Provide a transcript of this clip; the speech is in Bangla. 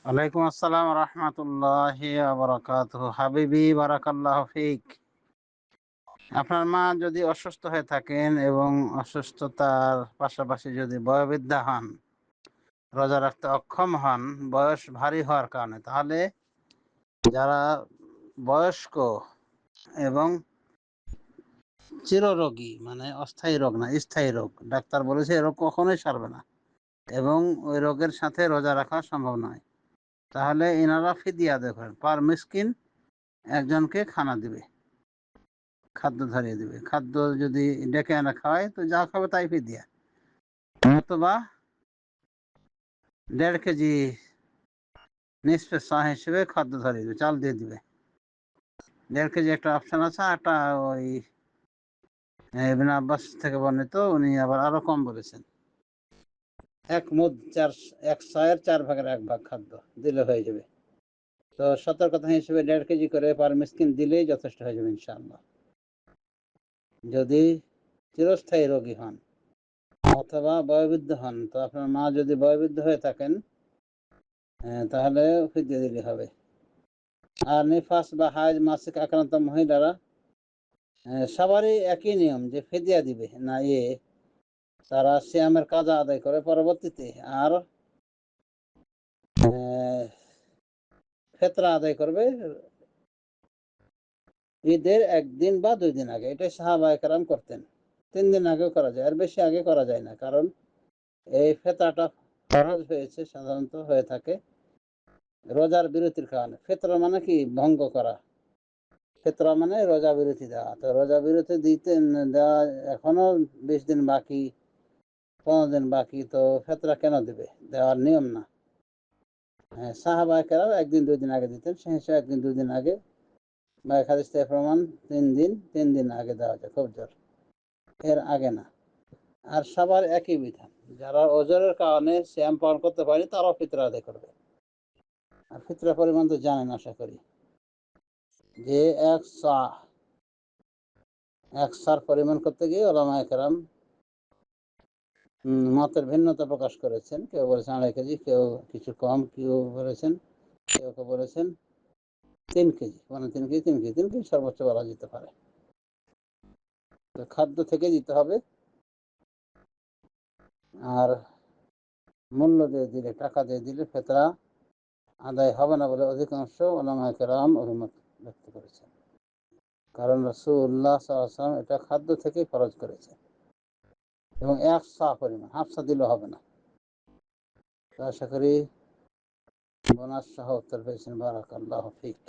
ওয়ালাইকুম আসসালাম রহমতুল্লাহি ওয়া বারাকাতুহু। হাবিবি বারাকাল্লাহু ফিক। আপনার মা যদি অসুস্থ হয়ে থাকেন এবং অসুস্থতার পাশাপাশি যদি বয়োবৃদ্ধা হন, রোজা রাখতে অক্ষম হন বয়স ভারী হওয়ার কারণে, তাহলে যারা বয়স্ক এবং চিররোগী, মানে অস্থায়ী রোগ না, স্থায়ী রোগ, ডাক্তার বলেছে এ রোগ কখনোই সারবে না এবং ওই রোগের সাথে রোজা রাখা সম্ভব নয়, তাহলে এনারা ফিদিয়া আদায় করেন। পার মিসকিন একজনকে খানা দিবে, খাদ্য ধরিয়ে দিবে। খাদ্য যদি ডেকে আনা খাওয়ায় তো যা খাবে তাই ফিদিয়া, অথবা 1.5 কেজি নিসফে সা হিসেবে খাদ্য ধরিয়ে দিবে, চাল দিয়ে দিবে। 1.5 কেজি একটা অপশন আছে। একটা ওই ইবনে আব্বাস থেকে বর্ণিত, উনি আবার আরো কম বলেছেন। এক মুদ, এক সায়ের 1/4 খাদ্য দিলে হয়ে যাবে। তো সতর্কতা হিসেবে 1.5 কেজি করে পার মিসকিন দিলেই যথেষ্ট হয়ে যাবে ইনশাআল্লাহ। যদি চিরস্থায়ী রোগী হন অথবা বয়োবৃদ্ধ হন, তো আপনার মা যদি বয়োবৃদ্ধ হয়ে থাকেন তাহলে ফিদিয়া দিলে হবে। আর নিফাস বা হাইজ মাসিক আক্রান্ত মহিলারা সবারই একই নিয়ম যে ফিদিয়া দিবে না, তারা সিয়ামের কাজা আদায় করে পরবর্তীতে, আর ফেতরা আদায় করবে ঈদের 1 দিন বা 2 দিন আগে। এটাই সাহাবায়ে কেরাম করতেন। 3 দিন আগেও করা যায়, আর বেশি আগে করা যায় না, কারণ এই ফেতরাটা ফরজ হয়েছে, সাধারণত হয়ে থাকে রোজার বিরতির কারণে। ফেতরা মানে কি? ভঙ্গ করা। ফেতরা মানে রোজা বিরতি দেওয়া। তো রোজা বিরতি দেওয়া এখনো 20 দিন বাকি, 15 দিন বাকি, তো ফেতরা কেন দেবে? দেওয়ার নিয়ম না। হ্যাঁ, সাহাবায়ে কেরাম 1 দিন 2 দিন আগে দিতেন, সেই হিসেবে 1 দিন 2 দিন আগে, বা হাদিস থেকে প্রমাণ 3 দিন আগে দেওয়া যায়, খুব জোর, এর আগে না। আর সবার একই বিধান, যারা ওজরের কারণে সিয়াম পালন করতে পারেনি তারাও ফিতরা আদায় করবে। আর ফিতরা পরিমাণ তো জানেন আশা করি, যে এক সার পরিমাণ করতে গিয়ে ওলামায়ে কেরাম মতের ভিন্নতা প্রকাশ করেছেন। কেউ বলেছেন 2.5 কেজি, কেউ কিছু কম, কেউ বলেছেন, কেউ কেউ বলেছেন 3 কেজি, মানে 3 কেজি 3 কেজি 3 কেজি সর্বোচ্চ বলা যেতে পারে। তো খাদ্য থেকে দিতে হবে। আর মূল্য দিয়ে দিলে, টাকা দিয়ে দিলে ফেতরা আদায় হবে না বলে অধিকাংশ ওলামায়ে কেরাম অভিমত ব্যক্ত করেছেন, কারণ রাসূলুল্লাহ সাল্লাল্লাহু আলাইহি ওয়াসাল্লাম এটা খাদ্য থেকেই ফরজ করেছে, এবং 1 সা পরিমাণ, হাফ সা দিলেও হবে না। তো আশা করি বোনাস সহ উত্তর পেয়েছেন। বারাকাল্লাহু ফিক।